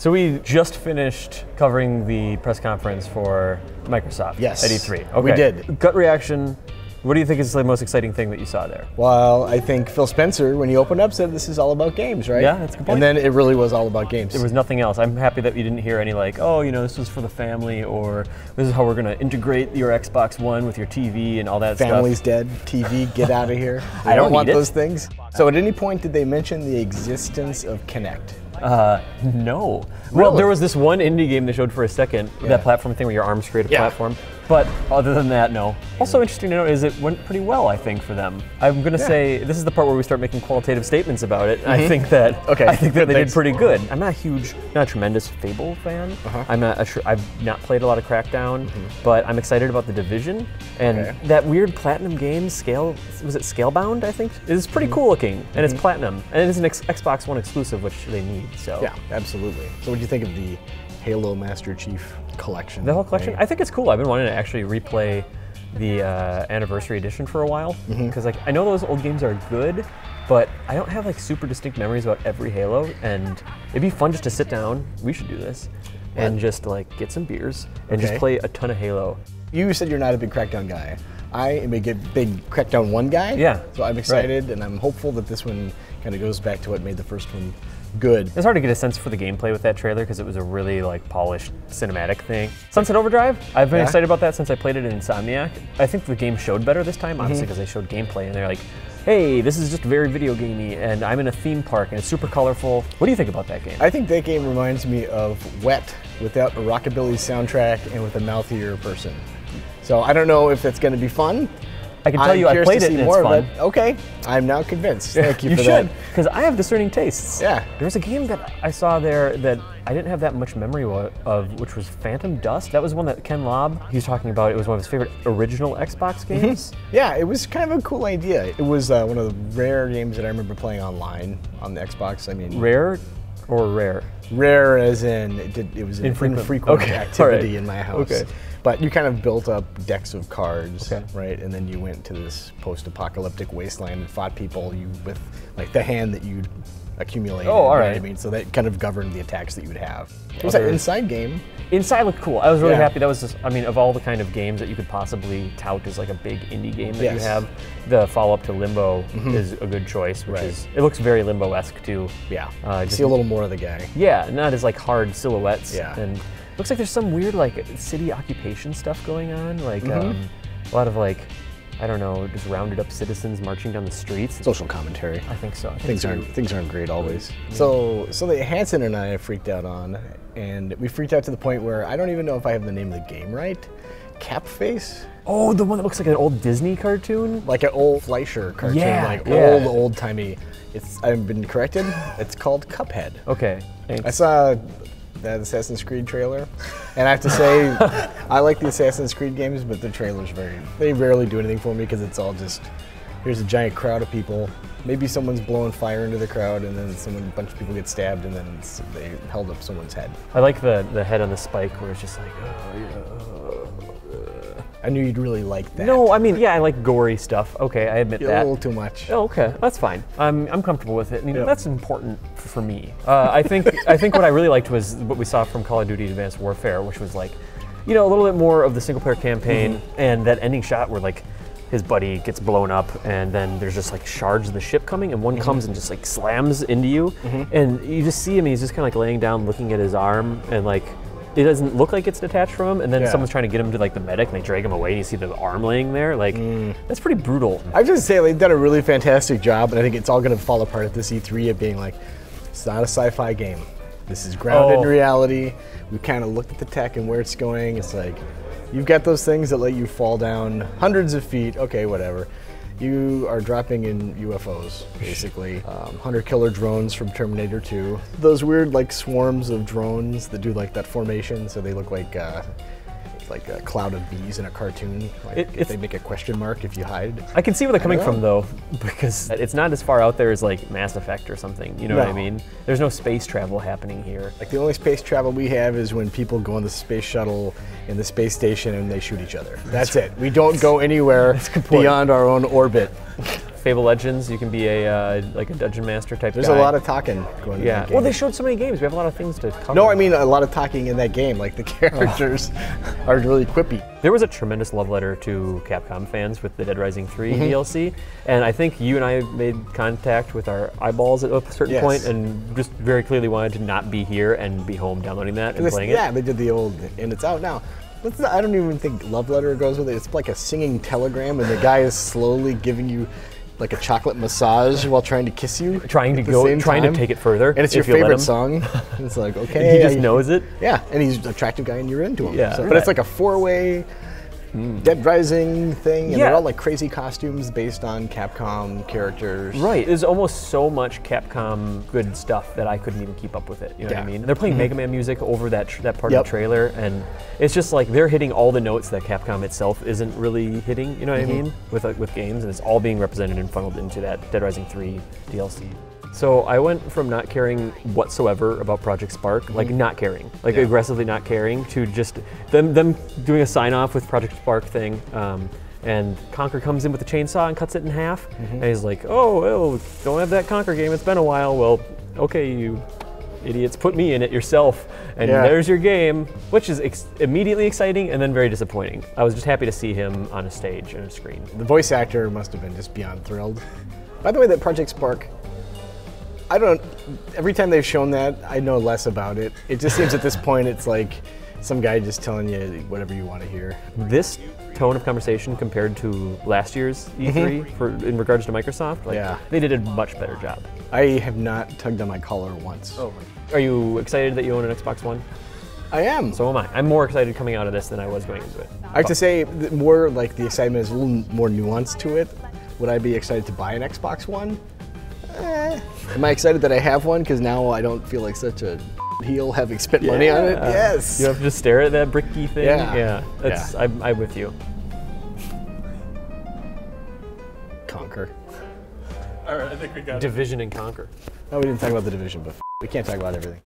So we just finished covering the press conference for Microsoft Yes, at E3. Okay. we did. Gut reaction. What do you think is the most exciting thing that you saw there? Well, I think Phil Spencer, when he opened up, said this is all about games, right? Yeah, that's a good point. And then it really was all about games. There was nothing else. I'm happy that you didn't hear any like, oh, you know, this was for the family, or this is how we're going to integrate your Xbox One with your TV and all that Family's stuff. dead, TV, get out of here. I I don't don't want need it. those things. So at any point did they mention the existence of Kinect? No. Well, Really? there was this one indie game they showed for a second, Yeah. that platform thing where your arms create a Yeah. platform. But other than that, no. Also interesting to note is it went pretty well, I think, for them. I'm going to say this is the part where we start making qualitative statements about it. I think that Okay, I think that good, they thanks. did pretty good. I'm not a huge, not a tremendous Fable fan. I'm not. I've not played a lot of Crackdown, but I'm excited about the Division and Okay. that weird Platinum game Scale. Was it Scalebound? I think is pretty cool looking, and it's Platinum, and it's an Xbox One exclusive, which they need. So Yeah, absolutely. So what do you think of the Halo Master Chief collection? the whole collection, I think it's cool. I've been wanting to actually replay the Anniversary Edition for a while because like I know those old games are good, but I don't have like super distinct memories about every Halo, and it'd be fun just to sit down. We should do this and just like get some beers and just Okay. play a ton of Halo. You said you're not a big Crackdown guy. I am a big Crackdown 1 guy. Yeah, So I'm excited and I'm hopeful that this one kind of goes back to what made the first one good. It's hard to get a sense for the gameplay with that trailer because it was a really like polished cinematic thing. Sunset Overdrive, I've been Yeah. excited about that since I played it in Insomniac. I think the game showed better this time, obviously because they showed gameplay and they're like, hey, this is just very video gamey and I'm in a theme park and it's super colorful. What do you think about that game? I think that game reminds me of Wet without a rockabilly soundtrack and with a mouthier person. So I don't know if that's going to be fun. I can tell you I played it and it's fun. Okay, I'm now convinced. Thank you for should, that. because I have discerning tastes. Yeah. There was a game that I saw there that I didn't have that much memory of, which was Phantom Dust. That was one that Ken Lobb, he was talking about. It was one of his favorite original Xbox games. Yeah, it was kind of a cool idea. It was one of the rare games that I remember playing online on the Xbox. I mean, Rare or rare? rare as in it was an Infrequent. infrequent Okay, activity alright. in my house. Okay. But you kind of built up decks of cards, Okay. right? And then you went to this post-apocalyptic wasteland and fought people with like the hand that you'd accumulated. Oh, all you know what right. I mean, so that kind of governed the attacks that you would have. It was an inside game. Inside looked cool. I was really Yeah. happy. That was just, I mean, of all the kind of games that you could possibly tout as like a big indie game that you Yes. have, the follow-up to Limbo is a good choice, which Right. is, it looks very Limbo-esque too. Yeah, Just- see a little more of the guy. Yeah, not as like hard silhouettes. Yeah. And looks like there's some weird like city occupation stuff going on, like a lot of like, I don't know, just rounded up citizens marching down the streets. Social commentary. I think so. I think Things aren't great always. So that Hanson and I freaked out on, and we freaked out to the point where I don't even know if I have the name of the game right. Capface, Oh, the one that looks like an old Disney cartoon? like an old Fleischer cartoon, Yeah, like yeah. old timey. I've been corrected. It's called Cuphead. Okay. Thanks. I saw that Assassin's Creed trailer, and I have to say, I like the Assassin's Creed games, but the trailers they rarely do anything for me because it's all just, here's a giant crowd of people, maybe someone's blowing fire into the crowd, and then a bunch of people get stabbed, and then they held up someone's head. I like the head on the spike where it's just like, oh, yeah. I knew you'd really like that. No, I mean, yeah, I like gory stuff. Okay, I admit a that. little too much. Oh, okay, that's fine. I'm comfortable with it. I mean, Yep. that's important for me. I think what I really liked was what we saw from Call of Duty: Advanced Warfare, which was like, you know, a little bit more of the single-player campaign, and that ending shot where like his buddy gets blown up, and then there's just like shards of the ship coming, and one comes and just like slams into you, and you just see him. He's just kind of like laying down, looking at his arm, and like. It doesn't look like it's detached from him, and then Yeah. someone's trying to get him to like the medic, and they drag him away, and you see the arm laying there. Like, that's pretty brutal. I just say they've done a really fantastic job, and I think it's all going to fall apart at this E3 of being like, it's not a sci-fi game. This is grounded in reality. We kind of looked at the tech and where it's going. It's like, you've got those things that let you fall down hundreds of feet. Okay, whatever. You are dropping in UFOs, basically. Hunter killer drones from Terminator 2. Those weird like swarms of drones that do like that formation, so they look like a cloud of bees in a cartoon. Like if they make a question mark if you hide. I can see where they're coming know. from though, because it's not as far out there as like Mass Effect or something. You know what I No. mean? There's no space travel happening here. Like the only space travel we have is when people go on the space shuttle in the space station and they shoot each other. That's it. We don't go anywhere That's a good point. beyond our own orbit. Fable Legends, you can be a like a dungeon master type There's guy. a lot of talking going on. Yeah. Well, they showed so many games. We have a lot of things to cover. No, I mean a lot of talking in that game. Like the characters are really quippy. There was a tremendous love letter to Capcom fans with the Dead Rising 3 DLC, and I think you and I made contact with our eyeballs at a certain point, and just very clearly wanted to not be here and be home downloading that and playing it. Yeah, they did the old, and it's out now. I don't even think love letter goes with it. It's like a singing telegram, and the guy is slowly giving you like a chocolate massage while trying to kiss you. Trying to take it further. And it's your if you let favorite him. song. It's like, okay. He just knows it. Yeah, and he's an attractive guy and you're into him. Yeah, But it's like a four-way Dead Rising thing, and they're all like crazy costumes based on Capcom characters. Right. There's almost so much Capcom good stuff that I couldn't even keep up with it. You know what I mean? And they're playing Mega Man music over that part of the trailer, and it's just like they're hitting all the notes that Capcom itself isn't really hitting. You know what I mean? With games, and it's all being represented and funneled into that Dead Rising 3 DLC. So I went from not caring whatsoever about Project Spark, like not caring, like aggressively not caring, to just them doing a sign off with Project Spark thing. And Conker comes in with a chainsaw and cuts it in half. And he's like, oh, well, don't have that Conker game. It's been a while. Well, okay, you idiots, put me in it yourself. And there's your game, which is immediately exciting and then very disappointing. I was just happy to see him on a stage and a screen. The voice actor must have been just beyond thrilled. By the way, that Project Spark, every time they've shown that, I know less about it. It just seems at this point it's like some guy just telling you whatever you want to hear. This tone of conversation compared to last year's E3 in regards to Microsoft, they did a much better job. I have not tugged on my collar once. Oh. Are you excited that you own an Xbox One? I am. So am I. I'm more excited coming out of this than I was going into it. I have to say, more like the excitement is a little more nuanced to it. Would I be excited to buy an Xbox One? Am I excited that I have one? Because now I don't feel like such a heel having spent money on it. Yes. You have to just stare at that bricky thing. Yeah. I'm with you. Conquer. All right, I think we got it. Division and Conquer. No, we didn't talk about the Division, but we can't talk about everything.